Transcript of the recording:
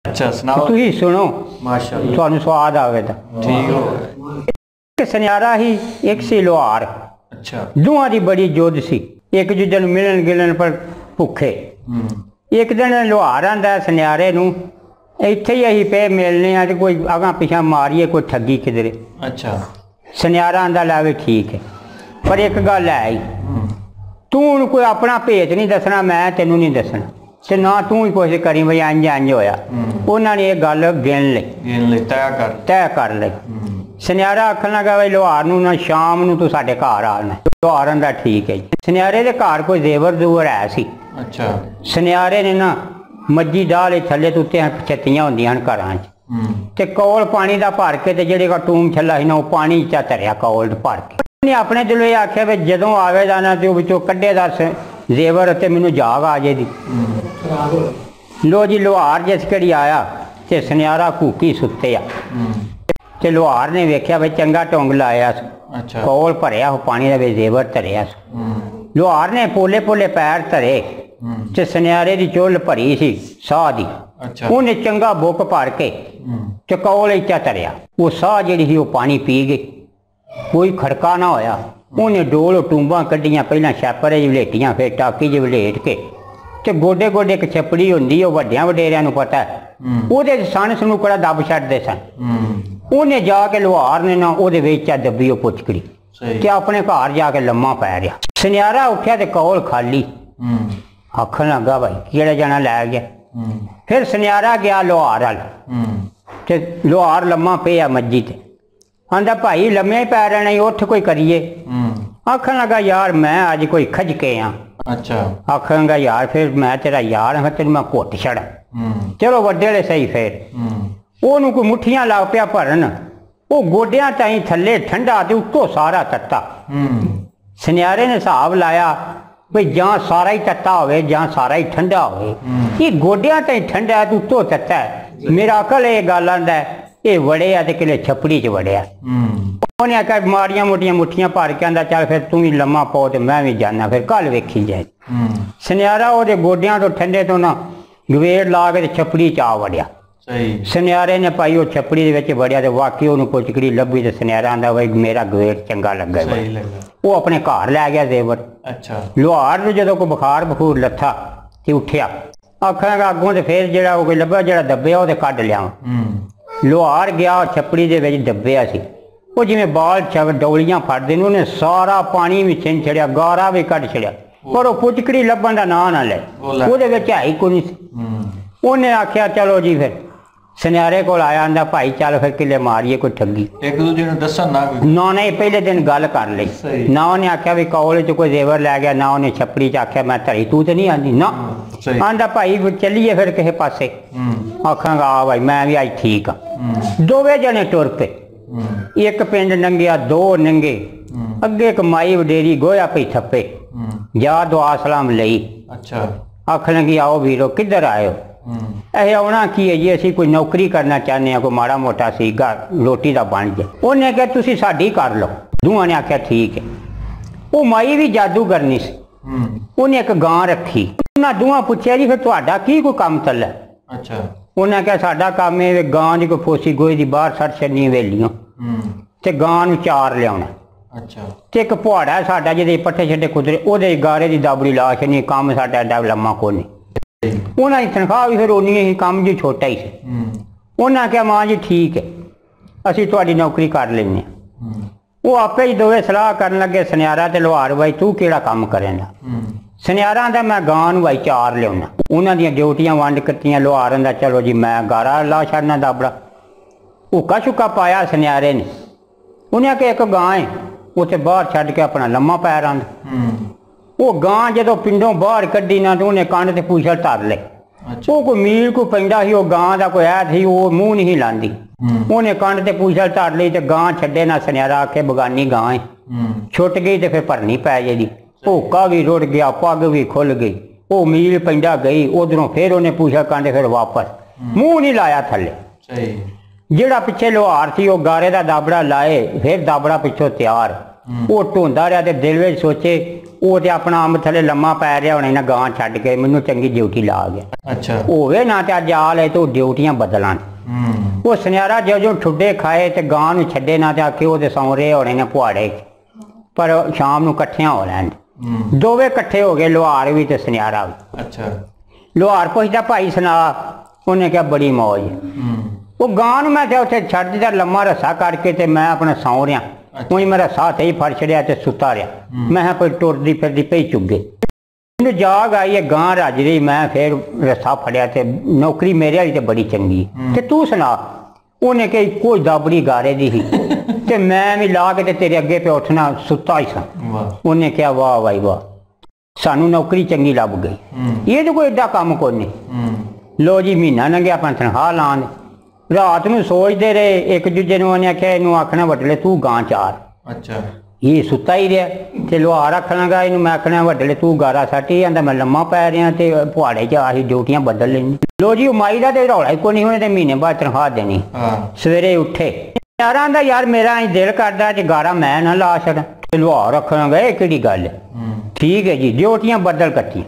अच्छा सुनाओ। तुसी सुनो माशाअल्लाह तुहानू स्वाद आवेगा। ठीक हो। एक सुनियारा ही एक सी लोहार। अच्छा दोवां दी बड़ी जुद सी, एक दूजे नूं मिलन गिलन पर भुखे। एक दिन लोहार आंदा सुनियारे नूं इत्थे ही असीं पे मिलने आ ते कोई अगां पिछां मारिए कोई ठगी किधरे। अच्छा सुनियारा आंदा लै वी ठीक है, पर एक गल है ही, तू हुण कोई अपना भेत नहीं दसना, मैं तेनू नहीं दसना ते ना तू ही कुछ करी बई इंज इंज होया। उन्हां ने इह गल गिन लई तय कर लई। सुनियारा आखन लगा बई लोहार नूं ना शाम नूं तू साडे घर आना। लोहार आंदा ठीक है जी। सुनियारे दे घर कोई जेवर जूवर है सी। अच्छा सुनियारे ने ना मज्जी डाल थल्ले तो उत्ते छत्तियां होंदियां न घरां च ते कौल पानी दा भर के ते जेहड़े टूम छल्ला ही ना वो पानी चा धरिया कौल भर के। उन्हें अपने दिलों ये आख्या भी जदों आवेगा ना तो विचों कड्ढे दा जेवर ते मैनूं जाग आ जाएगी। लो जी लोहार जिस घड़ी आया ते सुनियारा घूकी सुत्ते आ ते लोहार ने वेख्या भी चंगा ढोंग लाया। अच्छा कौल भरिया पानी का जेवर धरिया। लोहार ने पोले पोले पैर धरे ते सुनियारे की चुल भरी सी साह दी। अच्छा उन्हें चंगा बुक भर के ते कौल इच्चा धरिया। वो साह जिहड़ी सी वो पानी पी गई, कोई खड़का ना होया। उन्हें डोल टूंबा कड्डियां, पहला छापर च वलेटियां, फिर टाकी च वलेट के ते गोडे गोडे एक छपड़ी होंदी वड्डियां वडेरियां नूं पता है, उहदे सन सनूकड़ा दब छड्डदे सन। उन्हें जाके लोहार ने ना उहदे विच दब्बी ओह पुचकड़ी ते अपने घर जाके लम्मा पै रहा। सुनियारा उठ्या ते कौल खाली। आखन लगा भाई केड़ा जना लै गया। फिर सुनियारा गया लोहार अल ते लोहार लम्मा पिया मज्जी ते आंदा भाई लम्मे ही पै रहना, उठ कोई करिए। आखन लगा यार मैं अज कोई खजके हाँ। अच्छा आखन लगा यार फिर मैं तेरा यार हाँ, तेन मैं घुट छड़ा। चलो वड्डे सही। फिर ओनू कोई मुठियां ला पिया भरन, वो गोडियां ताईं थल्ले ठंडा ते उत्तों सारा तत्ता। सुनियारे ने हिसाब लाया भाई जां सारा ही तत्ता होवे जां सारा ही ठंडा होवे। ये गोडियां ताईं ठंडा है, उत्तों तत्ता है। मेरा अकल ये गल आंदा है ये वड़िया ते किले छपड़ी च वड़िया। उन्हें आख्या माड़ियां मोटियां मुठियां भर के आंदा चल फिर तू भी लम्मा पौ ते मैं भी जाना, फिर कल वेखी जाए। सुनियारा ओहदे गोडियां तो ठंडे तो ना गवेड़ ला के छपड़ी च आ वड़िया। सुनियारे ने भाई वो छपड़ी दे विच वड़िया ते वाकई उन्होंने पुचकड़ी लभी ते सुनियारा आंदा भाई मेरा गवेड़ चंगा लगा। वो अपने घर लै गया जेवर। अच्छा लोहार नूं जदों कोई बुखार बखूर लथा ते उठ्या, आखन लगा अगों ते फिर जेहड़ा कोई लभा जेहड़ा दब्बेआ ओह ते कढ लिया। लोहार गया छपड़ी दे विच दब्बेआ सी, वो जिवें बाल डौलियां फड़दे ने उन्हें सारा पानी भी छिन छड़िया, गारा भी कढ छड़िया, पर वो पुचकड़ी लभण दा नां ना ले। ओहदे विच है ही कोई नहीं। उन्हें आख्या चलो जी फिर सुनियारे कोल आया, आंदा भाई चल फिर किले मारिए कोई ठगी। एक दूजे नूं दसन ना नहीं पहले दिन गल कर लई ना। उन्हें आख्या भी कौल च कोई जेवर लै गया ना, उन्हें छपड़ी च आख्या मैं धरी तू तो नहीं आंदी ना। आंदा भाई चलीए फिर किसे पासे। आखांगा आ भाई मैं भी अज ठीक हाँ। दोवे जने टुर पे, एक पिंड नंगिया दो नंगे, अगे एक माई वडेरी गोया पई थप्पे, जा दुआ सलाम लई। अच्छा आखन लगी आओ वीरो किधर आयो। अह आना की है जी असी कोई नौकरी करना चाहते हैं, कोई माड़ा मोटा सीगा रोटी का बन जाए। उन्हें क्या तुसी साडी कर लो। दूआं ने आख्या ठीक है। वो माई भी जादू करनी सी, उन्हें एक गां रखी। उन्हें दूआं पूछया जी फिर तुहाडा की कोई काम चल। अच्छा उन्हें क्या साडा काम है गां की कोई फोसी गोई की बाहर सड़ छड़नी वेलियों ते गां नूं चार लियाउणा। अच्छा ते एक पुहाड़ा है साडा जिहदे पट्ठे छड्डे कुदरे ओहदे गारे की दाबड़ी ला छड्डनी। काम साडा एडा लम्मा कोई नहीं। उन्होंने तनख्वाह भी फिर उन्नी ही, काम जी छोटा ही से। उन्हें आख्या मां जी ठीक है असी तुहाडी नौकरी कर लेंगे। वो आपे ही दोवे सलाह करन लगे सुनियारा ते लोहार भाई तू केड़ा काम करेंगा। सुनियारा आंदा मैं गां नूं भाई चार लियाउणा। उन्हां दीयां ड्यूटियां वंड कत्तियां। लोहार आंदा चलो जी मैं गारा ला छड़ना दाबड़ा। हुक्का शुक्का पाया सुनियारे ने। उन्हें आख्या एक गां है उत्थे बाहर छड्ड के अपना लम्मा पैर आंदा। वो गां जो पिंडों बाहर कड्डी ना तो उन्हें कंध ते पूछल तर ले। वो कोई मील को पैंदा ही, वो गां का कोई ऐ थी वो मूँह नहीं लांदी। उन्हें कंध ते पूछल तर ली ते गां छड्डे ना। सुनियारा आखे बगानी गां है, छुट गई तो फिर भरनी पै जाएगी। हुक्का भी रुड़ गया, पग भी खुल गई, वो मील पैंदा गई। उधरों फिर उन्हें पूछल कंध फिर वापस मूँह नहीं लाया थले। जेड़ा पिछे लोहार थी वो गारे का दाबड़ा लाए, फिर दाबड़ा पिछों तैयार। वो ढूंढा रहा तो दिल में सोचे ਉਹ ਤੇ ਆਪਣਾ ਅੰਬ ਥੱਲੇ ਲੰਮਾ ਪੈ ਰਿਹਾ ਹੋਣਾ, ਗਾਂ ਛੱਡ ਕੇ ਮੈਨੂੰ ਚੰਗੀ ਡਿਊਟੀ ਲਾ ਗਿਆ। ਅੱਛਾ ਹੋਵੇ ਨਾ ਤੇ ਅੱਜ ਆ ਲੈ ਤੇ ਉਹ ਡਿਊਟੀਆਂ ਬਦਲਾਂ। ਉਹ ਸੁਨਿਆਰਾ ਜੋ ਠੁੱਡੇ ਖਾਏ ਤੇ ਗਾਂ ਨੂੰ ਛੱਡੇ ਨਾ ਤੇ ਆਖੇ ਉਹਦੇ ਸੌਂ ਰਹੇ ਹੋਣੇ ਨੇ ਪੁਆੜੇ, ਪਰ ਸ਼ਾਮ ਨੂੰ ਇਕੱਠਿਆਂ ਹੋ ਲੈਣ। ਦੋਵੇਂ ਇਕੱਠੇ ਹੋ ਗਏ, ਲੁਹਾਰ ਵੀ ਤੇ ਸੁਨਿਆਰਾ ਵੀ। ਅੱਛਾ ਲੁਹਾਰ ਪੁੱਛਦਾ ਭਾਈ ਸੁਣਾ? ਉਹਨੇ ਕਿਹਾ ਬੜੀ ਮੌਜ। ਉਹ ਗਾਂ ਨੂੰ ਮੈਂ ਤੇ ਉੱਥੇ ਛੱਡ ਦਿੱਤਾ ਲੰਮਾ ਰੱਸਾ ਕਰਕੇ ਤੇ ਮੈਂ ਆਪਣਾ ਸੌਂ ਰਿਹਾ। ਉਹੀ ਮੇਰਾ ਸਾਹ ਤੇ ਹੀ ਫੜ ਛੜਿਆ ਤੇ ਸੁੱਤਾ ਰਿਹਾ। ਮੈਂ ਕਿਹਾ ਕੋਈ ਟੁਰਦੀ ਫਿਰਦੀ ਪਈ ਚੁੱਗੇ। ਮੈਨੂੰ ਜਾਗ ਆਈ ਹੈ, ਗਾਂ ਰੱਜ ਰਹੀ, ਮੈਂ ਫਿਰ ਰੱਸਾ ਫੜਿਆ ਤੇ ਨੌਕਰੀ ਮੇਰੇ ਵਾਲੀ ਤੇ ਬੜੀ ਚੰਗੀ ਤੇ ਤੂੰ ਸੁਣਾ? ਉਹਨੇ ਕਿ ਕੋਈ ਦਾਬੜੀ ਗਾਰੇ ਦੀ ਸੀ ਤੇ ਮੈਂ ਵੀ ਲਾ ਕੇ ਤੇ ਤੇਰੇ ਅੱਗੇ ਪੇ ਉੱਠਣਾ ਸੁੱਤਾ ਹੀ ਸਾਂ। ਉਹਨੇ ਕਿਹਾ ਵਾਹ ਬਾਈ ਵਾਹ, ਸਾਨੂੰ ਨੌਕਰੀ ਚੰਗੀ ਲੱਭ ਗਈ, ਇਹ ਤਾਂ ਕੋਈ ਏਡਾ ਕੰਮ ਕੋਈ ਨਹੀਂ। ਲੋ ਜੀ ਮਹੀਨਾ ਲੰਘਿਆ, ਆਪਣਾ ਤਨਖਾਹ ਲਾਣ। ਰਾਤ ਨੂੰ ਸੋਚਦੇ ਰਹੇ, ਇੱਕ ਦੂਜੇ ਨੂੰ ਉਹਨੇ ਆਖਿਆ ਇਹਨੂੰ ਆਖਣਾ ਵੱਡਲੇ ਤੂੰ ਗਾਂ ਚਾਰ। ਅੱਛਾ ਇਹ ਸੁੱਤਾ ਹੀ ਰਿਹਾ ਤੇ ਲੁਹਾਰ ਰੱਖਣ ਲੱਗਾ, ਇਹਨੂੰ ਮੈਂ ਆਖਣਾ ਵੱਡਲੇ ਤੂੰ ਗਾਰਾ ਸੱਟ। ਇਹ ਕਹਿੰਦਾ ਮੈਂ ਲੰਮਾ ਪੈ ਰਿਹਾ ਤੇ ਪੁਆੜੇ 'ਚ ਆਹੀ ਡਿਊਟੀਆਂ ਬਦਲ ਲੈਣੀ। ਲੋ ਜੀ ਮਾਈ ਦਾ ਤੇ ਰੌਲਾ ਹੀ ਕੋਈ ਨਹੀਂ ਹੋਣੇ ਤੇ ਮਹੀਨੇ ਬਾਅਦ ਤਨਖਾਹ ਦੇਣੀ। ਸਵੇਰੇ ਉੱਠੇ ਯਾਰਾਂ ਦਾ ਯਾਰ ਮੇਰਾ ਅੱਜ ਦਿਲ ਕਰਦਾ ਤੇ ਗਾਰਾ ਮੈਂ ਨਾ ਲਾ ਛੱਡਾਂ। ਲੁਹਾਰ ਰੱਖਣ ਲੱਗਾ, ਇਹ ਕਿਹੜੀ ਗੱਲ ਹੈ? ਠੀਕ ਹੈ ਜੀ, ਡਿਊਟੀਆਂ ਬਦਲ ਕੱਟੀਆਂ।